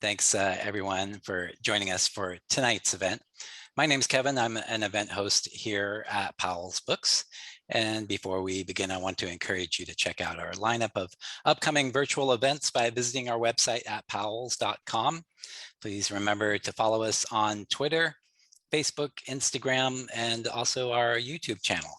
Thanks, everyone, for joining us for tonight's event. My name is Kevin. I'm an event host here at Powell's Books. And before we begin, I want to encourage you to check out our lineup of upcoming virtual events by visiting our website at powells.com. Please remember to follow us on Twitter, Facebook, Instagram, and also our YouTube channel.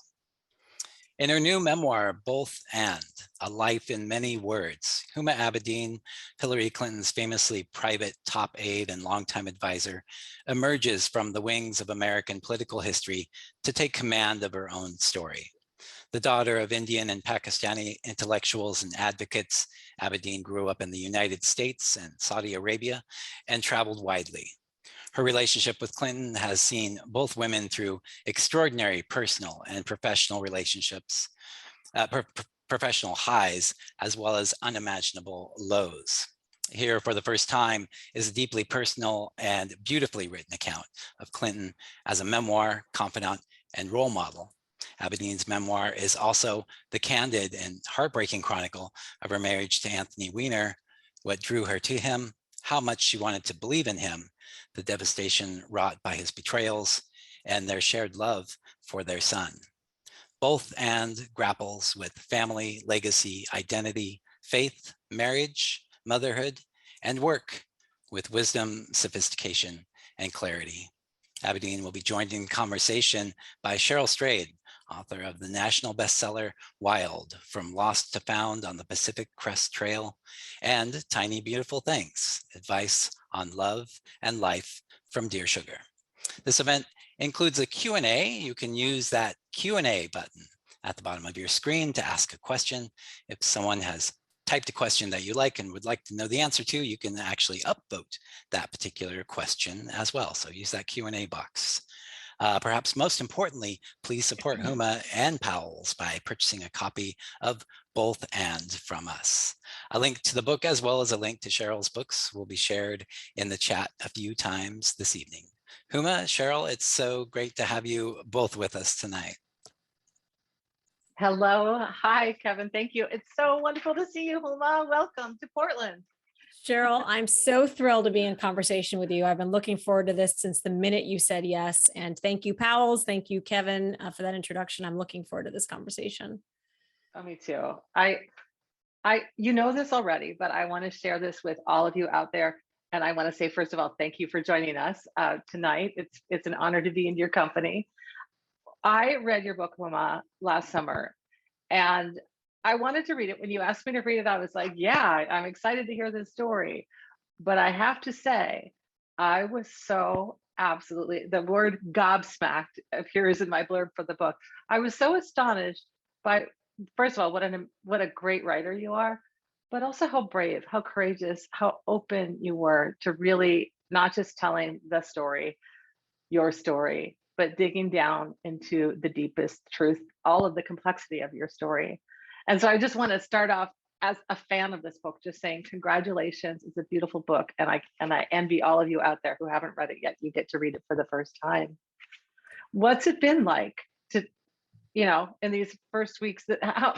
In her new memoir, BothAnd, A Life in Many Words, Huma Abedin, Hillary Clinton's famously private top aide and longtime advisor, emerges from the wings of American political history to take command of her own story. The daughter of Indian and Pakistani intellectuals and advocates, Abedin grew up in the United States and Saudi Arabia and traveled widely. Her relationship with Clinton has seen both women through extraordinary personal and professional relationships, professional highs, as well as unimaginable lows. Here, for the first time, is a deeply personal and beautifully written account of Clinton as a memoir, confidant, and role model. Abedin's memoir is also the candid and heartbreaking chronicle of her marriage to Anthony Weiner, what drew her to him, how much she wanted to believe in him, the devastation wrought by his betrayals, and their shared love for their son. BothAnd grapples with family, legacy, identity, faith, marriage, motherhood, and work with wisdom, sophistication, and clarity. Abedin will be joined in conversation by Cheryl Strayed, author of the national bestseller Wild, From Lost to Found on the Pacific Crest Trail, and Tiny Beautiful Things, Advice on Love and Life from Dear Sugar. This event includes a Q&A. You can use that Q&A button at the bottom of your screen to ask a question. If someone has typed a question that you like and would like to know the answer to, you can actually upvote that particular question as well. So use that Q&A box. Perhaps most importantly, please support Huma and Powell's by purchasing a copy of BothAnd from us. A link to the book as well as a link to Cheryl's books will be shared in the chat a few times this evening. Huma, Cheryl, it's so great to have you both with us tonight. Hello. Hi, Kevin. Thank you. It's so wonderful to see you, Huma. Welcome to Portland. Cheryl, I'm so thrilled to be in conversation with you. I've been looking forward to this since the minute you said yes. And thank you, Powell's. Thank you, Kevin, for that introduction. I'm looking forward to this conversation. Oh, me too. You know this already, but I want to share this with all of you out there. And I want to say, first of all, thank you for joining us tonight. It's an honor to be in your company. I read your book, Huma, last summer, and I wanted to read it. When you asked me to read it, I was like, yeah, I'm excited to hear this story. But I have to say, I was so absolutely, the word gobsmacked appears in my blurb for the book. I was so astonished by, first of all, what a great writer you are, but also how brave, how courageous, how open you were to really not just telling the story, your story, but digging down into the deepest truth, all of the complexity of your story. And so I just want to start off as a fan of this book, just saying congratulations. It's a beautiful book. And I envy all of you out there who haven't read it yet. You get to read it for the first time. What's it been like to, in these first weeks?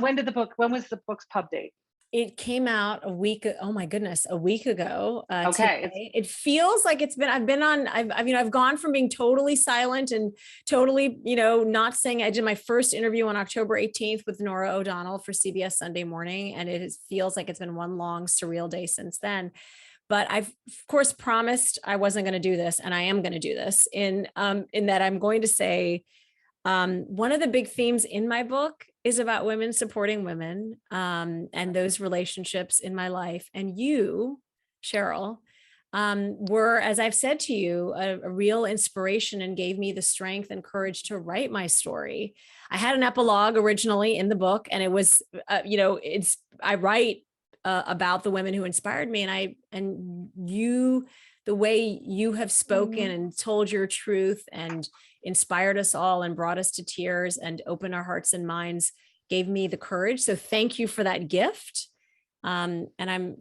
When was the book's pub date? It came out a week ago. Okay. Today. It feels like I've gone from being totally silent and totally, not saying. I did my first interview on October 18th with Nora O'Donnell for CBS Sunday Morning. And feels like it's been one long surreal day since then. But I've of course promised I wasn't going to do this. And I am going to do this in that I'm going to say, one of the big themes in my book is about women supporting women and those relationships in my life. And you, Cheryl, were, as I've said to you, a real inspiration and gave me the strength and courage to write my story. I had an epilogue originally in the book, and it was, I write about the women who inspired me, and the way you have spoken and told your truth and inspired us all and brought us to tears and opened our hearts and minds gave me the courage. So thank you for that gift. And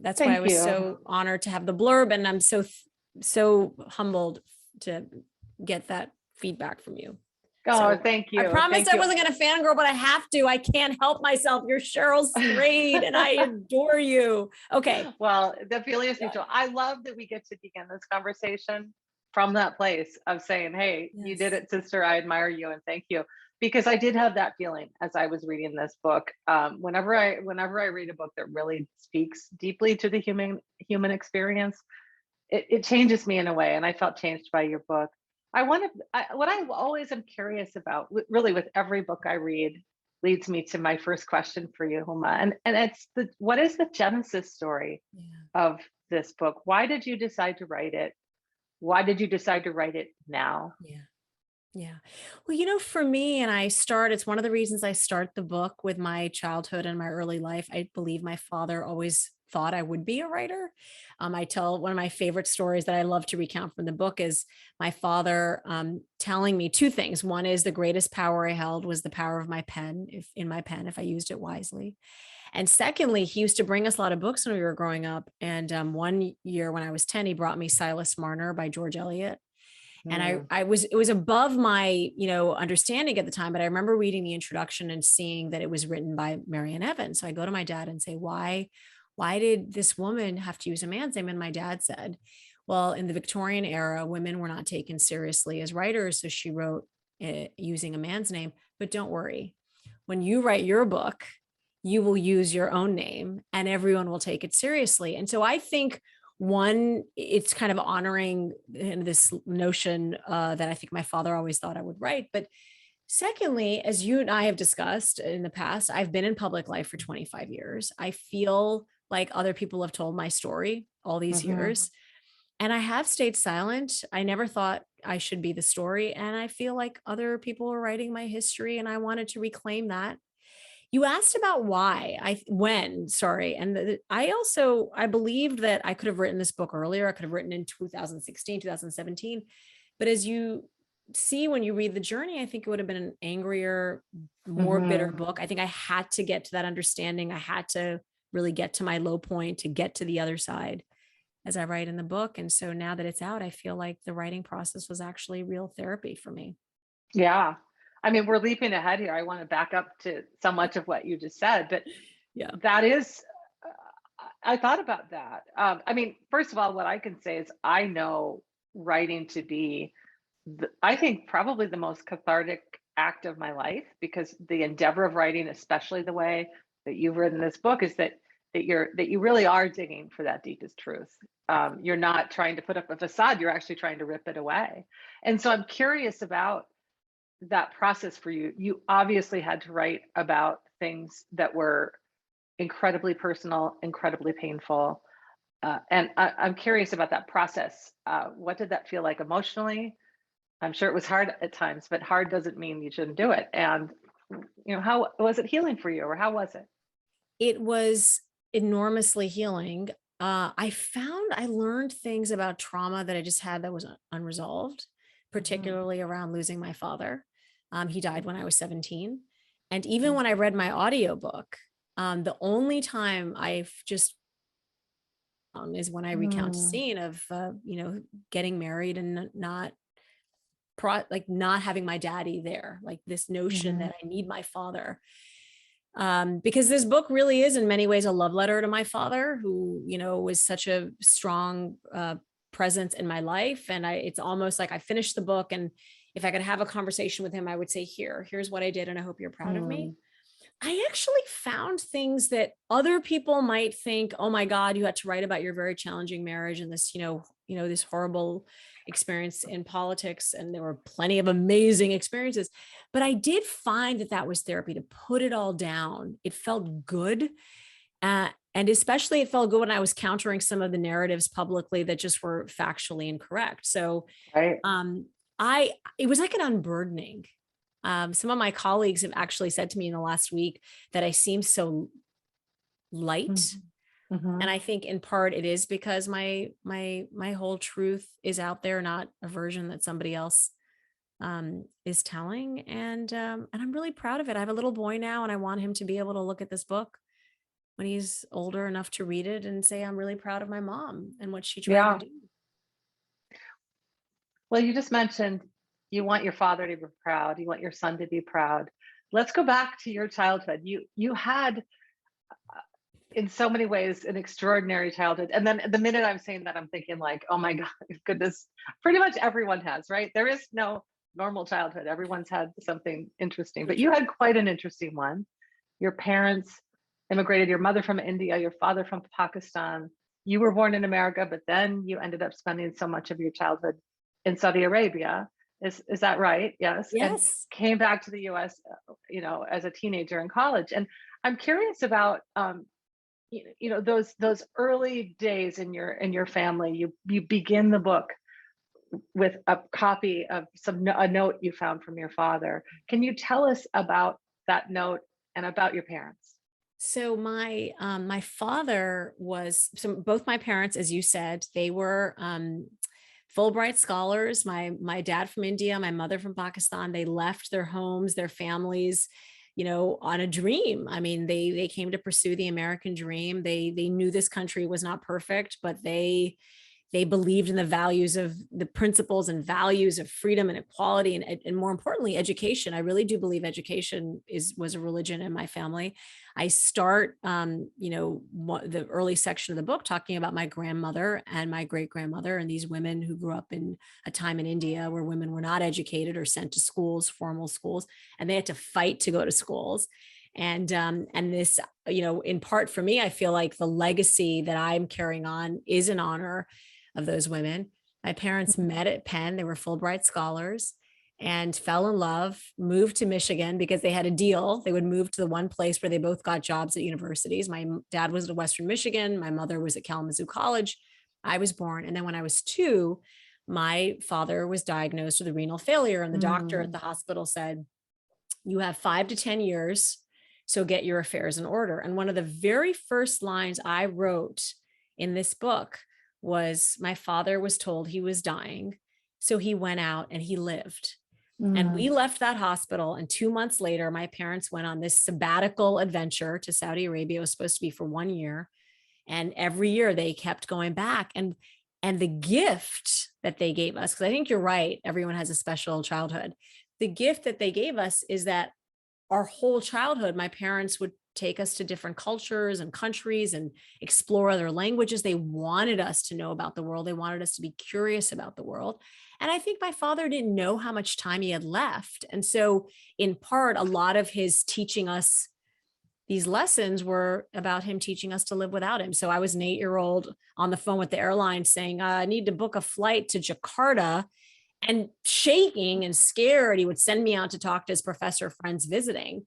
that's why I was so honored to have the blurb. And I'm so humbled to get that feedback from you. Oh, So thank you. I promised Thank I you. wasn't going to fangirl, but I have to. I can't help myself. You're Cheryl Strayed and I adore you. Okay. Well, the feeling is mutual. I love that we get to begin this conversation from that place of saying, hey, you did Yes. it, sister. I admire you and thank you. Because I did have that feeling as I was reading this book. Whenever I read a book that really speaks deeply to the human experience, it changes me in a way, and I felt changed by your book. What I always am curious about, really with every book I read, leads me to my first question for you, Huma, and it's what is the genesis story Yeah. of this book? Why did you decide to write it? Why did you decide to write it now? Yeah. Yeah. Well, for me, it's one of the reasons I start the book with my childhood and my early life. I believe my father always thought I would be a writer. I tell one of my favorite stories that I love to recount from the book is my father telling me two things. One is the greatest power I held was the power of my pen, if I used it wisely. And secondly, he used to bring us a lot of books when we were growing up. And one year when I was 10, he brought me Silas Marner by George Eliot. And Mm, it was above my, understanding at the time, but I remember reading the introduction and seeing that it was written by Marian Evans. So I go to my dad and say, why did this woman have to use a man's name? And my dad said, well, in the Victorian era, women were not taken seriously as writers. So she wrote using a man's name, but don't worry. When you write your book, you will use your own name and everyone will take it seriously. And so I think one, it's kind of honoring this notion that I think my father always thought I would write. But secondly, as you and I have discussed in the past, I've been in public life for 25 years. I feel like other people have told my story all these mhm. years. And I have stayed silent. I never thought I should be the story. And I feel like other people are writing my history and I wanted to reclaim that. You asked about sorry. And I believed that I could have written this book earlier. I could have written in 2016, 2017. But as you see, when you read the journey, I think it would have been an angrier, more bitter book. I think I had to get to that understanding. I had to really get to my low point to get to the other side as I write in the book. And so now that it's out, I feel like the writing process was actually real therapy for me. Yeah. I mean, we're leaping ahead here. I want to back up to so much of what you just said, but Yeah. that is, I thought about that. I mean, first of all, what I can say is I know writing to be, I think, probably the most cathartic act of my life, because the endeavor of writing, especially the way that you've written this book, is that you really are digging for that deepest truth. You're not trying to put up a facade. You're actually trying to rip it away. And so I'm curious about that process for you. You obviously had to write about things that were incredibly personal, incredibly painful. And I'm curious about that process. What did that feel like emotionally? I'm sure it was hard at times, but hard doesn't mean you shouldn't do it. And, how was it healing for you, or how was it? It was enormously healing. I learned things about trauma that I just had that was unresolved, Mhm. particularly around losing my father. He died when I was 17. And even when I read my audiobook, the only time I've just is when I recount a Mm, scene of, getting married and not having my daddy there, like this notion mhm. that I need my father. Because this book really is in many ways a love letter to my father, who, was such a strong presence in my life. And it's almost like I finished the book, and if I could have a conversation with him, I would say, here's what I did. And I hope you're proud of me. Mm, I actually found things that other people might think, oh my God, you had to write about your very challenging marriage and this, this horrible experience in politics. And there were plenty of amazing experiences. But I did find that was therapy, to put it all down. It felt good. And especially it felt good when I was countering some of the narratives publicly that just were factually incorrect. So right. it was like an unburdening. Some of my colleagues have actually said to me in the last week that I seem so light. Mhm. Mhm. And I think in part it is because my whole truth is out there, not a version that somebody else is telling. And I'm really proud of it. I have a little boy now, and I want him to be able to look at this book when he's older enough to read it and say, I'm really proud of my mom and what she tried to Yeah. do. Well, you just mentioned You want your father to be proud. You want your son to be proud. Let's go back to your childhood. You had, in so many ways, an extraordinary childhood. And then the minute I'm saying that, I'm thinking like, oh my God, goodness, pretty much everyone has, right? There is no normal childhood. Everyone's had something interesting, but you had quite an interesting one. Your parents immigrated, your mother from India, your father from Pakistan. You were born in America, but then you ended up spending so much of your childhood in Saudi Arabia. Is that right? Yes. Yes. And came back to the US, as a teenager in college. And I'm curious about, those early days in your family. You begin the book with a copy of a note you found from your father. Can you tell us about that note and about your parents? So my father was, so both my parents, as you said, they were Fulbright scholars. My dad from India, my mother from Pakistan. They left their homes, their families, on a dream. I mean, they came to pursue the American dream. They knew this country was not perfect, but they believed in the values of the principles and values of freedom and equality, and more importantly, education. I really do believe education was a religion in my family. I start, the early section of the book talking about my grandmother and my great grandmother, and these women who grew up in a time in India where women were not educated or sent to schools, formal schools, and they had to fight to go to schools. And this, in part for me, I feel like the legacy that I'm carrying on is in honor of those women. My parents met at Penn. They were Fulbright scholars and fell in love, moved to Michigan because they had a deal. They would move to the one place where they both got jobs at universities. My dad was at Western Michigan. My mother was at Kalamazoo College. I was born. And then when I was 2, my father was diagnosed with a renal failure. And the doctor at the hospital said, you have 5 to 10 years, so get your affairs in order. And one of the very first lines I wrote in this book was, my father was told he was dying, so he went out and he lived. And we left that hospital, and 2 months later, my parents went on this sabbatical adventure to Saudi Arabia. It was supposed to be for 1 year. And every year they kept going back. And the gift that they gave us, because I think you're right, everyone has a special childhood. The gift that they gave us is that our whole childhood, my parents would take us to different cultures and countries and explore other languages. They wanted us to know about the world. They wanted us to be curious about the world. And I think my father didn't know how much time he had left. And so in part, a lot of his teaching us these lessons were about him teaching us to live without him. So I was an 8-year-old on the phone with the airline saying, I need to book a flight to Jakarta, and shaking and scared. He would send me out to talk to his professor friends visiting.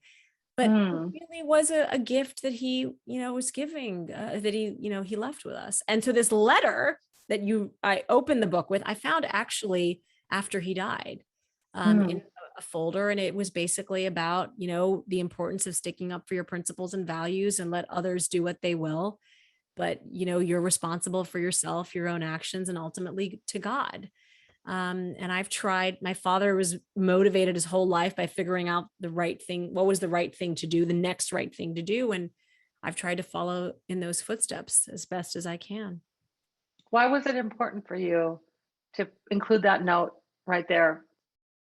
But it really was a gift that he, was giving, that he left with us. And so this letter that I opened the book with, I found actually after he died in a folder. And it was basically about, the importance of sticking up for your principles and values and let others do what they will. But, you're responsible for yourself, your own actions, and ultimately to God. And I've tried, my father was motivated his whole life by figuring out the right thing. What was the right thing to do, the next right thing to do. And I've tried to follow in those footsteps as best as I can. Why was it important for you to include that note right there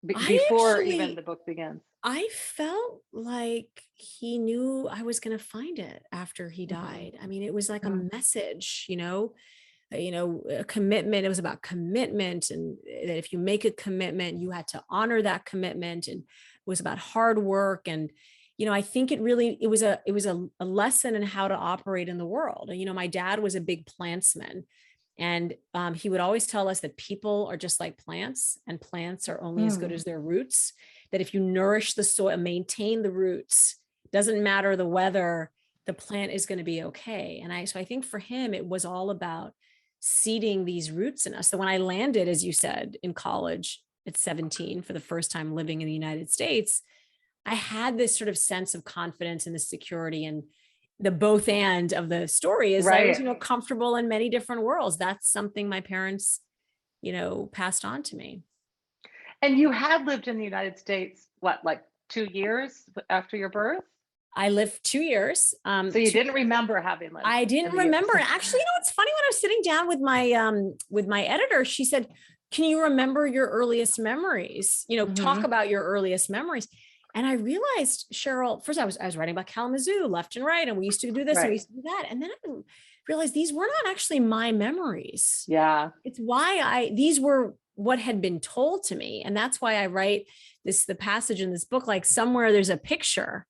before even the book begins? I felt like he knew I was going to find it after he died. I mean, it was like a message, a commitment. It was about commitment, and that if you make a commitment, you had to honor that commitment. And it was about hard work. And, I think it was a lesson in how to operate in the world. And, my dad was a big plantsman, and he would always tell us that people are just like plants, and plants are only as good as their roots. That if you nourish the soil, maintain the roots, doesn't matter the weather, the plant is going to be okay. And so I think for him, it was all about seeding these roots in us. So when I landed, as you said, in college at 17 for the first time living in the United States, I had this sort of sense of confidence and the security, and the both and of the story is I was, comfortable in many different worlds. That's something my parents, passed on to me. And you had lived in the United States, like 2 years after your birth? I lived 2 years. So you didn't remember having lived? I didn't remember. And actually, it's funny, when I was sitting down with my editor, she said, can you remember your earliest memories? Talk Mhm. about your earliest memories. And I realized, Cheryl, first I was writing about Kalamazoo left and right, and we used to do this and we Right. used to do that. And then I realized these were not actually my memories. Yeah. It's why these were what had been told to me. And that's why I write the passage in this book, like somewhere there's a picture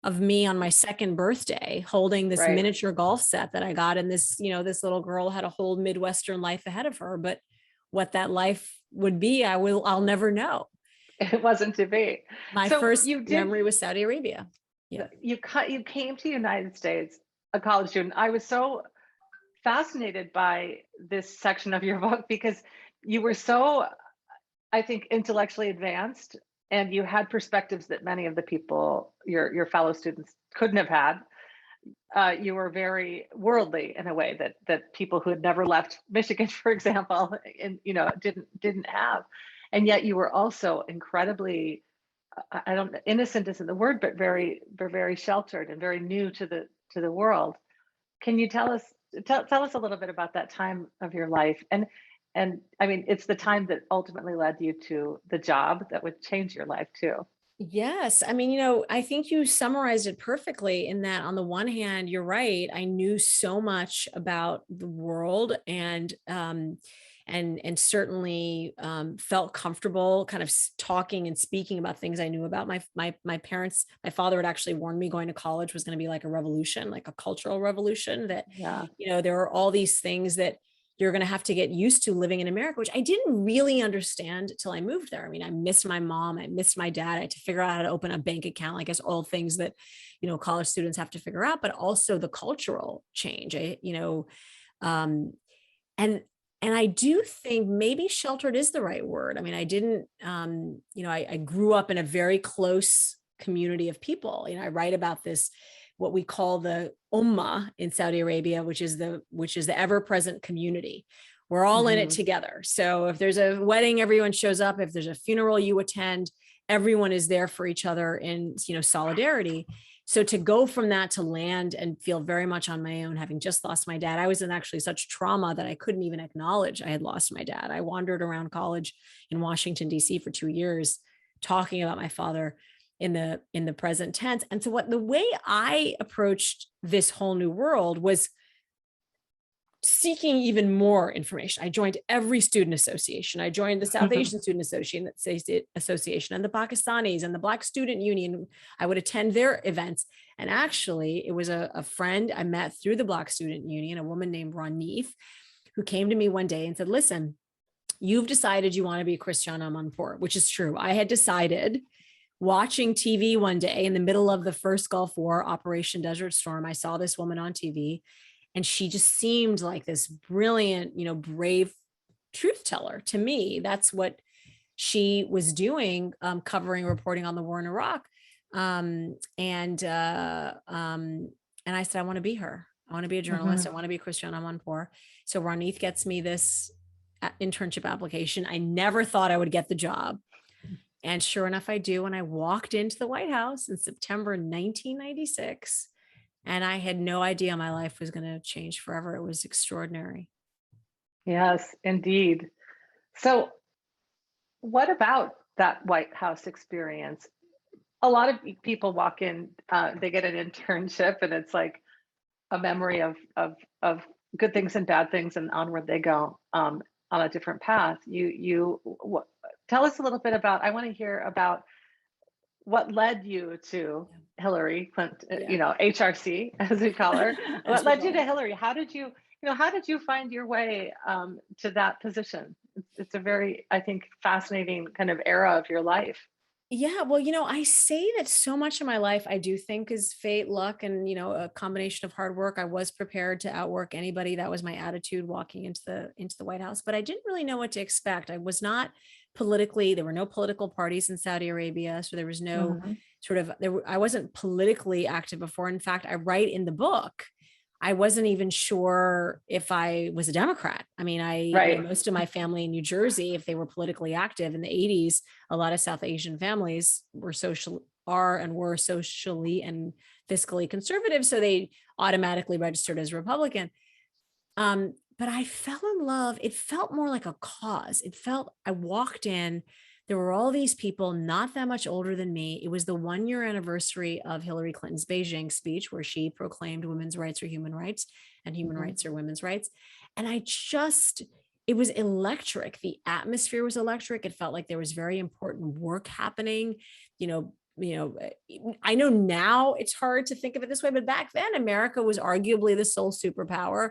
of me on my second birthday holding this Right. miniature golf set that I got. And this little girl had a whole Midwestern life ahead of her, but what that life would be, I'll never know. It wasn't to be. My So first you did, memory was Saudi Arabia. Yeah. you came to the United States, a college student. I was so fascinated by this section of your book because you were so, I think, intellectually advanced, and you had perspectives that many of the people, your fellow students, couldn't have had. You were very worldly in a way that people who had never left Michigan, for example, and didn't have, and yet you were also incredibly, I don't, innocent isn't the word, but very sheltered and very new to the world. Can you tell us a little bit about that time of your life? And I mean, it's the time that ultimately led you to the job that would change your life too. Yes. I mean, I think you summarized it perfectly in that on the one hand, you're right. I knew so much about the world and certainly felt comfortable kind of talking and speaking about things I knew about. My parents, my father had actually warned me going to college was going to be like a revolution, like a cultural revolution, that, Yeah. there are all these things that you're going to have to get used to living in America, which I didn't really understand till I moved there. I mean, I missed my mom, I missed my dad. I had to figure out how to open a bank account, I guess all things that, college students have to figure out, but also the cultural change, um, and I do think maybe sheltered is the right word. I mean, I didn't, I grew up in a very close community of people. I write about this, what we call the Ummah in Saudi Arabia, which is the ever-present community. We're all in it Mhm. together. So if there's a wedding, everyone shows up. If there's a funeral, you attend. Everyone is there for each other in, solidarity. So to go from that to land and feel very much on my own, having just lost my dad, I was in actually such trauma that I couldn't even acknowledge I had lost my dad. I wandered around college in Washington, D.C. for 2 years, talking about my father in the present tense. And so the way I approached this whole new world was seeking even more information. I joined every student association. I joined the South Asian Student Association and the Pakistanis and the Black Student Union. I would attend their events. And actually, it was a friend I met through the Black Student Union, a woman named Ronith, who came to me one day and said, listen, you've decided you want to be Christiana Amanpour, which is true. I had decided, watching TV one day in the middle of the first Gulf War, Operation Desert Storm, I saw this woman on TV, and she just seemed like this brilliant, brave truth teller to me. That's what she was doing, reporting on the war in Iraq. And I said, I want to be her. I want to be a journalist. Mhm. I want to be Christiana Amanpour. So Ronith gets me this internship application. I never thought I would get the job. And sure enough, I do. And I walked into the White House in September 1996, and I had no idea my life was going to change forever. It was extraordinary. Yes, indeed. So, what about that White House experience? A lot of people walk in, they get an internship, and it's like a memory of good things and bad things, and onward they go, on a different path. Tell us a little bit about. I want to hear about what led you to Hillary Clinton, Yeah. HRC as we call her. As What we led you call to it. Hillary? How did you find your way to that position? It's a very, I think, fascinating kind of era of your life. Yeah, well, I say that so much of my life I do think is fate, luck, and a combination of hard work. I was prepared to outwork anybody. That was my attitude walking into the White House, but I didn't really know what to expect. I was not politically, there were no political parties in Saudi Arabia, so there was no Mhm. I wasn't politically active before. In fact, I write in the book, I wasn't even sure if I was a Democrat. I mean, Right. most of my family in New Jersey, if they were politically active in the 80s, a lot of South Asian families were socially and fiscally conservative. So they automatically registered as Republican. but I fell in love. It felt more like a cause. I walked in, there were all these people not that much older than me. It was the 1-year anniversary of Hillary Clinton's Beijing speech, where she proclaimed women's rights are human rights and human rights are women's rights. And it was electric. The atmosphere was electric. It felt like there was very important work happening. I know now it's hard to think of it this way, but back then America was arguably the sole superpower.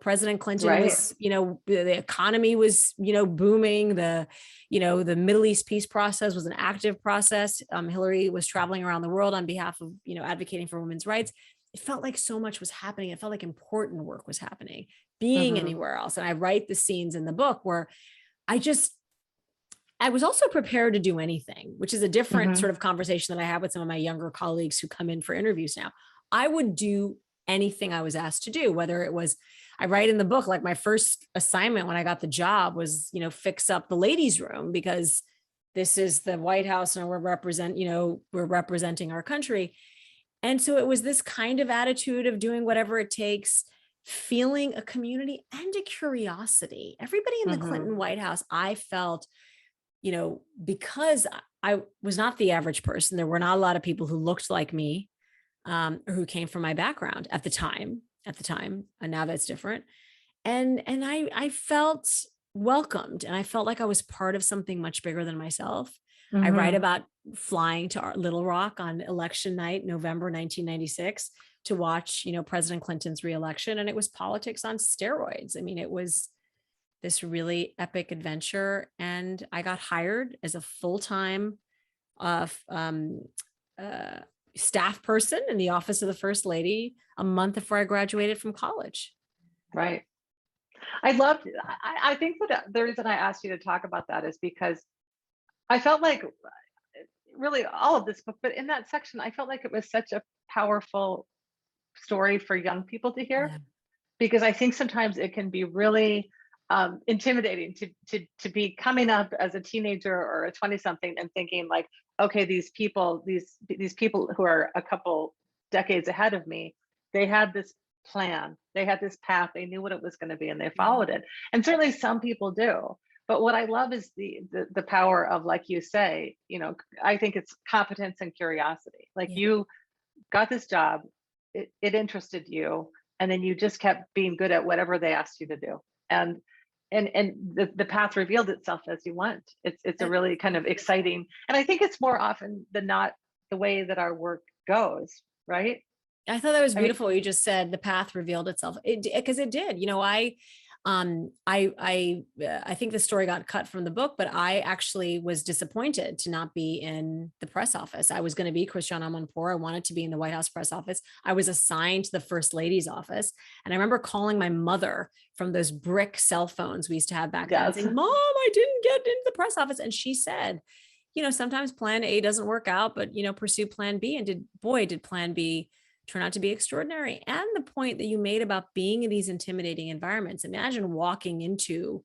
President Clinton was, the economy was, booming. The Middle East peace process was an active process. Hillary was traveling around the world on behalf of, advocating for women's rights. It felt like so much was happening. It felt like important work was happening, being anywhere else. And I write the scenes in the book where I was also prepared to do anything, which is a different sort of conversation that I have with some of my younger colleagues who come in for interviews now. I would do anything I was asked to do, whether it was, I write in the book, like my first assignment when I got the job was, fix up the ladies' room, because this is the White House and we're representing our country. And so it was this kind of attitude of doing whatever it takes, feeling a community and a curiosity. Everybody in the Clinton White House, I felt, because I was not the average person, there were not a lot of people who looked like me, or who came from my background at the time, and now that's different. And I felt welcomed, and I felt like I was part of something much bigger than myself. I write about flying to Little Rock on election night, November 1996, to watch, President Clinton's reelection. And it was politics on steroids. I mean, it was this really epic adventure. And I got hired as a full-time staff person in the office of the First Lady a month before I graduated from college. Right. I think that the reason I asked you to talk about that is because I felt like really all of this book, but in that section, I felt like it was such a powerful story for young people to hear, because I think sometimes it can be really intimidating to be coming up as a teenager or a 20-something and thinking like, okay, these people who are a couple decades ahead of me, they had this plan, they had this path, they knew what it was going to be, and they followed it. And certainly some people do. But what I love is the power of, like you say, I think it's competence and curiosity. Like you got this job, it interested you, and then you just kept being good at whatever they asked you to do. And the path revealed itself as you went. It's a really kind of exciting, and I think it's more often than not the way that our work goes, right? I thought that was beautiful. What you just said, the path revealed itself, because it did. I think the story got cut from the book, but I actually was disappointed to not be in the press office. I was going to be Christiane Amanpour. I wanted to be in the White House press office. I was assigned to the First Lady's office. And I remember calling my mother from those brick cell phones we used to have back then, saying, Mom, I didn't get into the press office. And she said, sometimes plan A doesn't work out, but, pursue plan B. And did plan B turn out to be extraordinary. And the point that you made about being in these intimidating environments. Imagine walking into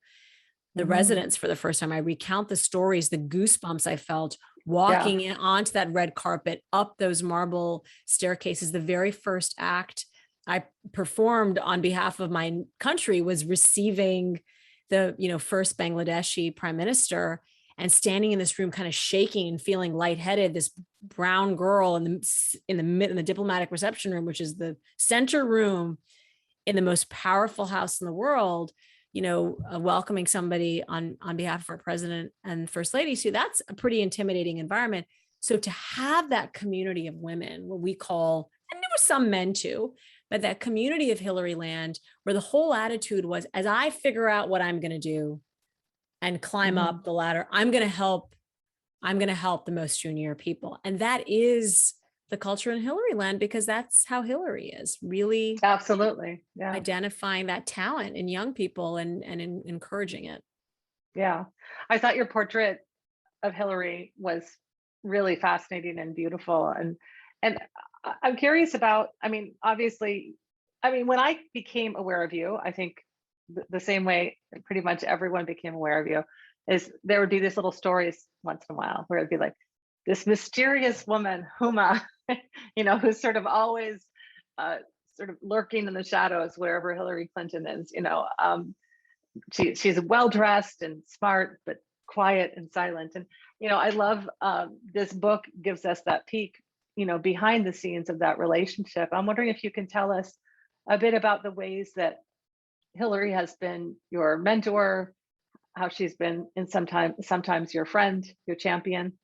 the residence for the first time. I recount the stories, the goosebumps I felt walking in onto that red carpet, up those marble staircases. The very first act I performed on behalf of my country was receiving the, first Bangladeshi prime minister, and standing in this room, kind of shaking and feeling lightheaded. This brown girl in the diplomatic reception room, which is the center room in the most powerful house in the world, welcoming somebody on behalf of our president and first lady. So that's a pretty intimidating environment. So to have that community of women, what we call, and there were some men too, but that community of Hillary Land, where the whole attitude was, as I figure out what I'm going to do and climb up the ladder, I'm going to help the most junior people. And that is the culture in Hillary Land, because that's how Hillary is, really. Absolutely. Yeah. Identifying that talent in young people and encouraging it. Yeah. I thought your portrait of Hillary was really fascinating and beautiful. And I'm curious about, obviously, when I became aware of you, I think the same way pretty much everyone became aware of you, is there would be these little stories once in a while where it'd be like this mysterious woman, Huma, who's sort of always sort of lurking in the shadows wherever Hillary Clinton is. She's well dressed and smart, but quiet and silent. And I love this book gives us that peek, behind the scenes of that relationship. I'm wondering if you can tell us a bit about the ways that Hillary has been your mentor, how she's been sometimes your friend, your champion.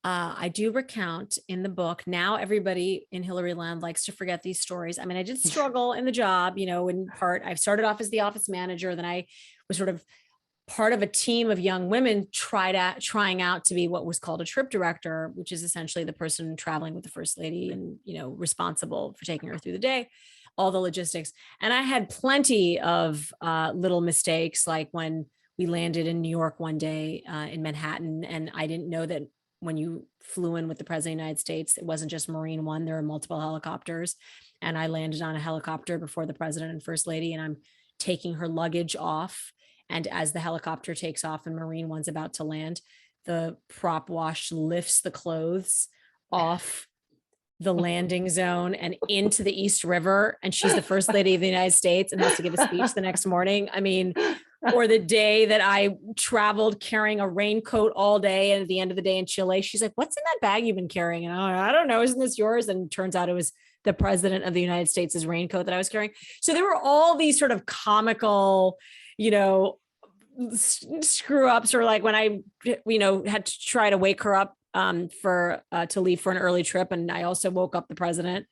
I do recount in the book. Now everybody in Hillary land likes to forget these stories. I mean, I did struggle in the job, in part. I started off as the office manager, then I was sort of part of a team of young women trying out to be what was called a trip director, which is essentially the person traveling with the first lady and, responsible for taking her through the day, all the logistics. And I had plenty of little mistakes, like when we landed in New York one day in Manhattan, and I didn't know that when you flew in with the president of the United States, it wasn't just Marine One, there were multiple helicopters. And I landed on a helicopter before the president and first lady, and I'm taking her luggage off. And as the helicopter takes off and Marine One's about to land, the prop wash lifts the clothes off the landing zone and into the East River. And she's the first lady of the United States and has to give a speech the next morning. I mean, or the day that I traveled carrying a raincoat all day, and at the end of the day in Chile, she's like, "What's in that bag you've been carrying?" And I don't know, isn't this yours? And it turns out it was the president of the United States' raincoat that I was carrying. So there were all these sort of comical, screw ups, or like when I, had to try to wake her up to leave for an early trip. And I also woke up the president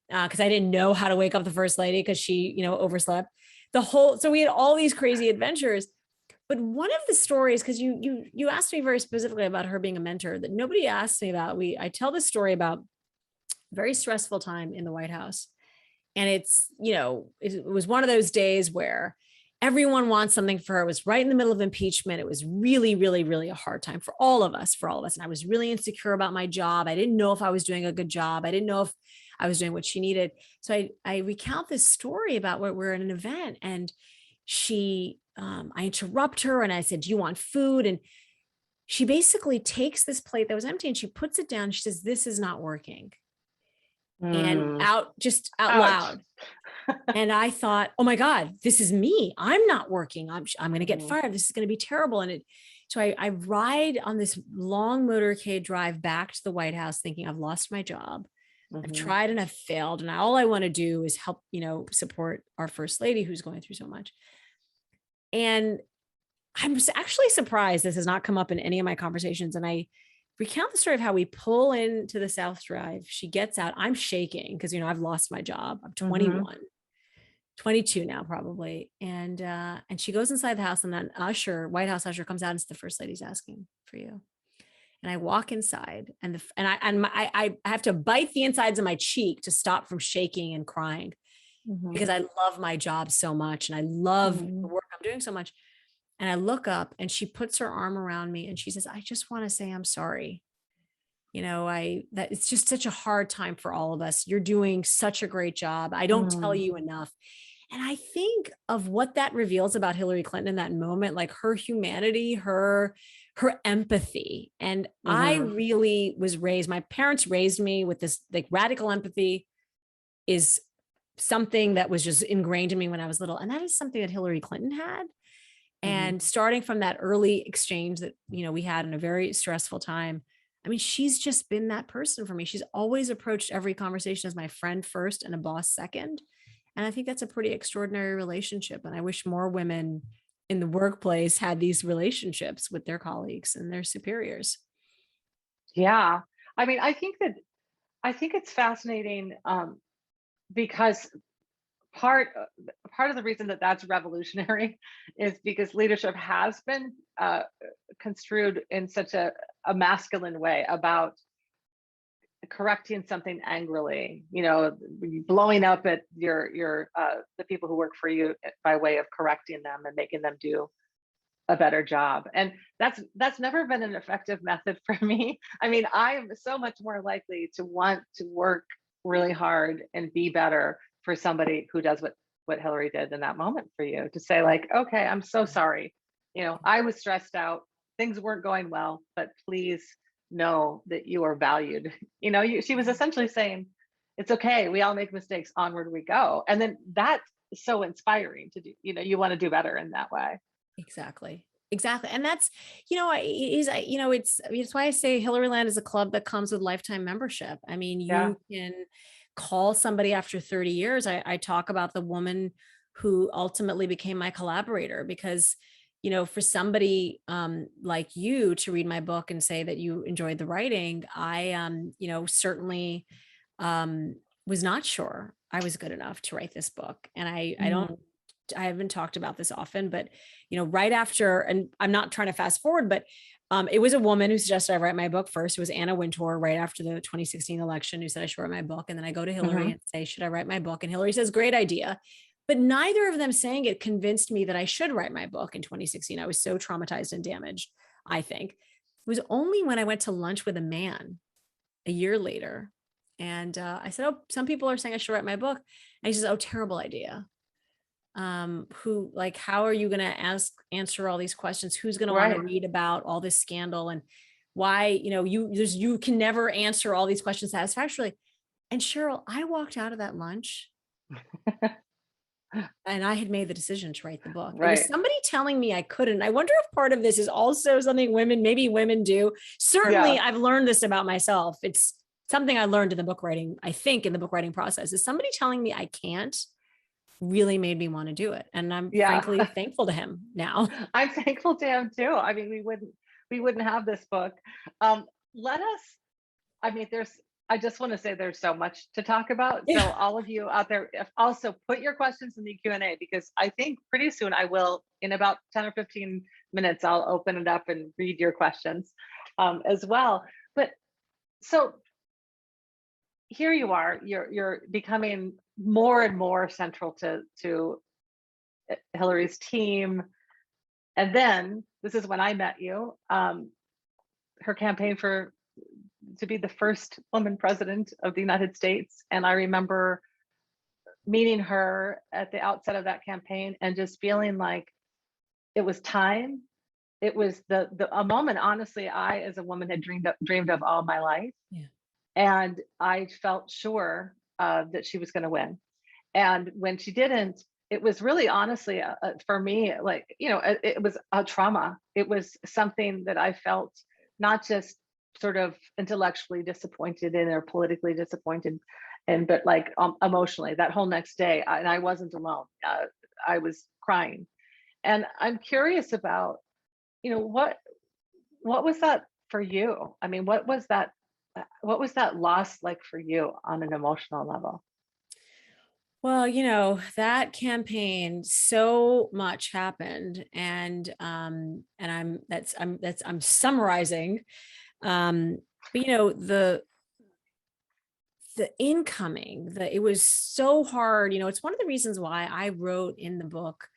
because I didn't know how to wake up the first lady because she, overslept. So we had all these crazy adventures. But one of the stories, because you asked me very specifically about her being a mentor that nobody asked me about. I tell this story about a very stressful time in the White House. And it's, it was one of those days where everyone wants something for her. It was right in the middle of impeachment. It was really, really, really a hard time for all of us. And I was really insecure about my job. I didn't know if I was doing a good job. I didn't know if I was doing what she needed. So I recount this story about where we're at an event, and I interrupt her and I said, "Do you want food?" And she basically takes this plate that was empty and she puts it down. She says, "This is not working." And out loud. And I thought, oh my God, this is me. I'm not working. I'm going to get fired. This is going to be terrible. So I ride on this long motorcade drive back to the White House thinking I've lost my job. I've tried and I've failed. And all I want to do is help, support our first lady who's going through so much. And I'm actually surprised this has not come up in any of my conversations. And I recount the story of how we pull into the South Drive. She gets out. I'm shaking because, I've lost my job. I'm 21, 22 now probably. And she goes inside the house, and then White House usher comes out and says, "The first lady's asking for you." And I walk inside, and I have to bite the insides of my cheek to stop from shaking and crying because I love my job so much. And I love the work I'm doing so much. And I look up and she puts her arm around me and she says, "I just want to say I'm sorry. That it's just such a hard time for all of us. You're doing such a great job. I don't tell you enough." And I think of what that reveals about Hillary Clinton in that moment, like her humanity, her empathy. And I really was raised, my parents raised me with this, like, radical empathy is something that was just ingrained in me when I was little. And that is something that Hillary Clinton had. And starting from that early exchange that, we had in a very stressful time, I mean, she's just been that person for me. She's always approached every conversation as my friend first and a boss second. And I think that's a pretty extraordinary relationship. And I wish more women in the workplace had these relationships with their colleagues and their superiors. Yeah. I mean, I think it's fascinating because part of the reason that that's revolutionary is because leadership has been construed in such a masculine way about correcting something angrily, blowing up at your the people who work for you by way of correcting them and making them do a better job. And that's never been an effective method for me. I mean, I am so much more likely to want to work really hard and be better for somebody who does what Hillary did in that moment for you, to say, like, "Okay, I'm so sorry. I was stressed out. Things weren't going well, but please know that you are valued. She was essentially saying, it's okay, we all make mistakes, onward we go. And then that's so inspiring to do. You want to do better in that way. Exactly. Exactly. And that's, it's why I say Hillary Land is a club that comes with lifetime membership. I mean, Yeah. you can call somebody after 30 years. I talk about the woman who ultimately became my collaborator because, for somebody like you to read my book and say that you enjoyed the writing, I, certainly was not sure I was good enough to write this book. And I haven't talked about this often, but right after, and I'm not trying to fast forward, but it was a woman who suggested I write my book first. It was Anna Wintour right after the 2016 election who said I should write my book. And then I go to Hillary and say, should I write my book? And Hillary says, great idea. But neither of them saying it convinced me that I should write my book in 2016. I was so traumatized and damaged, I think. It was only when I went to lunch with a man a year later. And I said, oh, some people are saying I should write my book. And he says, oh, terrible idea. How are you going to answer all these questions? Who's going to want to read about all this scandal and why, you can never answer all these questions satisfactorily. And Cheryl, I walked out of that lunch and I had made the decision to write the book. It was somebody telling me I couldn't. I wonder if part of this is also something maybe women do. Certainly I've learned this about myself. It's something I learned in the book writing, I think in the book writing process, is somebody telling me I can't really made me want to do it. And I'm frankly thankful to him now. I'm thankful to him too. I mean, we wouldn't have this book. I just want to say there's so much to talk about. So all of you out there, also put your questions in the Q&A, because I think pretty soon I will, in about 10 or 15 minutes, I'll open it up and read your questions as well. But so here you are, you're becoming more and more central to Hillary's team. And then this is when I met you, her campaign to be the first woman president of the United States. And I remember meeting her at the outset of that campaign and just feeling like it was time. It was a moment, honestly, I, as a woman, had dreamed of all my life. Yeah. And I felt sure that she was going to win. And when she didn't, it was really, honestly, for me, it was a trauma. It was something that I felt not just sort of intellectually disappointed in or politically disappointed in, but emotionally. That whole next day, and I wasn't alone. I was crying. And I'm curious about, what was that for you? I mean, what was that loss like for you on an emotional level? Well, that campaign, so much happened, and I'm summarizing. But the incoming, it was so hard. It's one of the reasons why I wrote in the book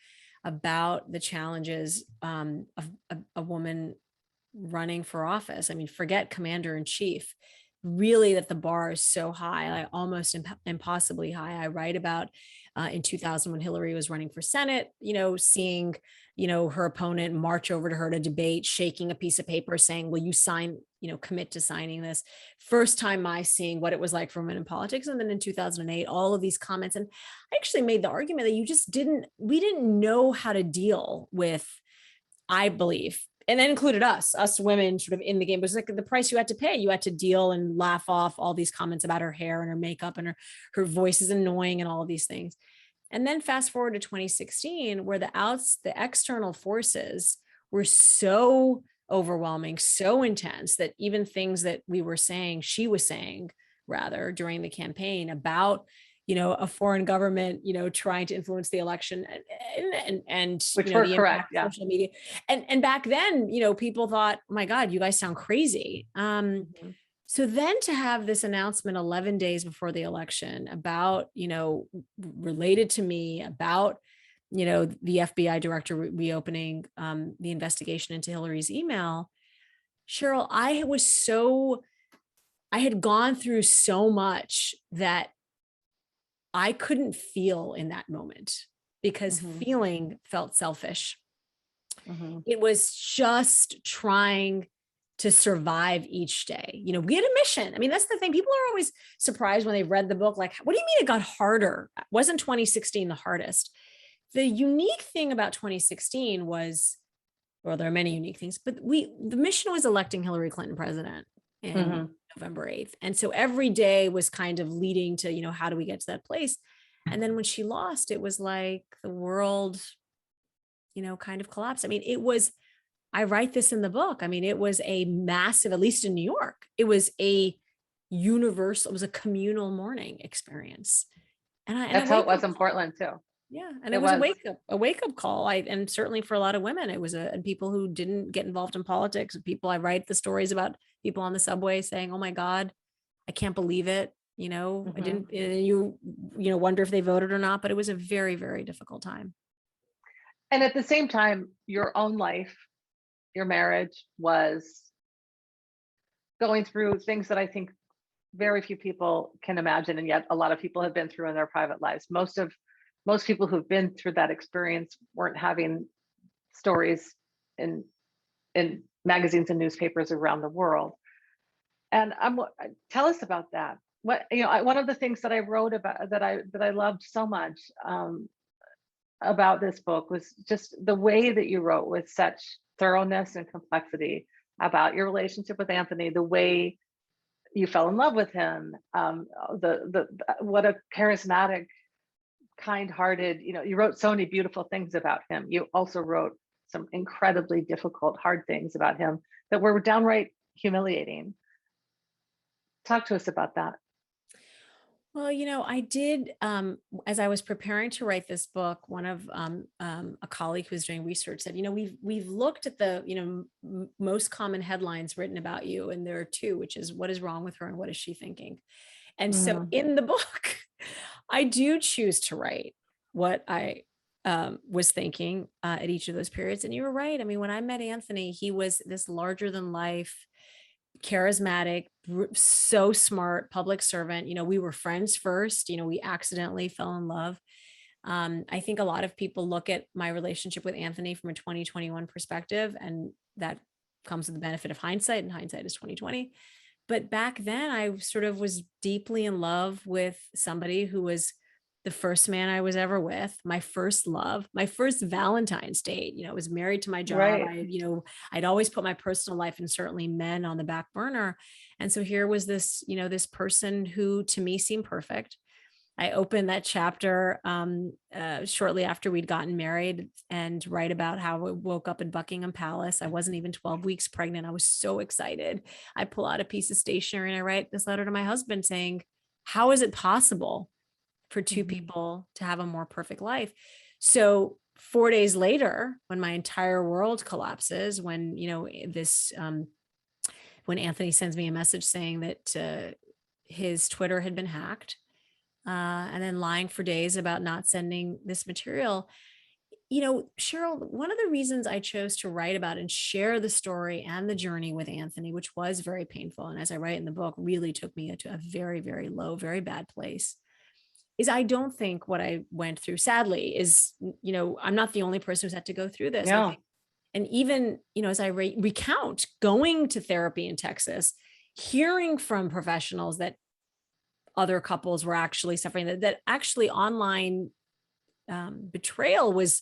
about the challenges of a woman running for office. I mean, forget commander in chief. Really, that the bar is so high, like almost impossibly high. I write about in 2000 when Hillary was running for Senate, seeing, her opponent march over to her to debate, shaking a piece of paper saying, will you sign, commit to signing this? First time seeing what it was like for women in politics. And then in 2008, all of these comments. And I actually made the argument that we didn't know how to deal with, I believe, and that included us women sort of in the game. It was like the price you had to pay. You had to deal and laugh off all these comments about her hair and her makeup and her voice is annoying and all of these things. And then fast forward to 2016, where the external forces were so overwhelming, so intense that even things that she was saying rather during the campaign about, a foreign government, trying to influence the election and which were correct, yeah. Social media. And back then, people thought, oh my God, you guys sound crazy. So then to have this announcement 11 days before the election about, related to me, about, the FBI director reopening the investigation into Hillary's email, Cheryl, I had gone through so much that I couldn't feel in that moment because feeling felt selfish. It was just trying to survive each day. You know, we had a mission. I mean, that's the thing. People are always surprised when they read the book. Like, what do you mean it got harder? Wasn't 2016 the hardest? The unique thing about 2016 was, well, there are many unique things, but the mission was electing Hillary Clinton president in November 8th. And so every day was kind of leading to, you know, how do we get to that place? And then when she lost, it was like the world, you know, kind of collapsed. I mean, I write this in the book. I mean, it was a massive, at least in New York, it was a universal, it was a communal mourning experience. That's how it was in Portland too. Yeah. And it was a wake up call. And certainly for a lot of women, it was and people who didn't get involved in politics, people, I write the stories about people on the subway saying, oh my God, I can't believe it. You know, I didn't, you know, wonder if they voted or not, but it was a very, very difficult time. And at the same time, your own life, your marriage was going through things that I think very few people can imagine, and yet a lot of people have been through in their private lives. Most people who've been through that experience weren't having stories in magazines and newspapers around the world. And tell us about that. What, you know, one of the things that I wrote about that I loved so much about this book was just the way that you wrote with such thoroughness and complexity about your relationship with Anthony, the way you fell in love with him, what a charismatic, kind-hearted, you know, you wrote so many beautiful things about him. You also wrote some incredibly difficult, hard things about him that were downright humiliating. Talk to us about that. Well, you know, I did, as I was preparing to write this book, one of a colleague who was doing research said, you know, we've looked at the, you know, most common headlines written about you, and there are two, which is what is wrong with her and what is she thinking? And so in the book, I do choose to write what I was thinking at each of those periods. And you were right. I mean, when I met Anthony, he was this larger than life, charismatic, so smart, public servant. You know, we were friends first, you know, we accidentally fell in love. I think a lot of people look at my relationship with Anthony from a 2021 perspective, and that comes with the benefit of hindsight, and hindsight is 2020. But back then I sort of was deeply in love with somebody who was the first man I was ever with, my first love, my first Valentine's date. You know, I was married to my job. Right. I'd always put my personal life and certainly men on the back burner. And so here was this, you know, this person who to me seemed perfect. I opened that chapter shortly after we'd gotten married and write about how I woke up in Buckingham Palace. I wasn't even 12 weeks pregnant. I was so excited. I pull out a piece of stationery and I write this letter to my husband saying, how is it possible for two people to have a more perfect life? So 4 days later, when my entire world collapses, when, you know, when Anthony sends me a message saying that his Twitter had been hacked, and then lying for days about not sending this material, you know, Cheryl, one of the reasons I chose to write about and share the story and the journey with Anthony, which was very painful, and as I write in the book, really took me to a very, very low, very bad place, is I don't think what I went through, sadly, is, you know, I'm not the only person who's had to go through this. Yeah. I think, and even, you know, as I recount going to therapy in Texas, hearing from professionals that other couples were actually suffering, that actually online betrayal was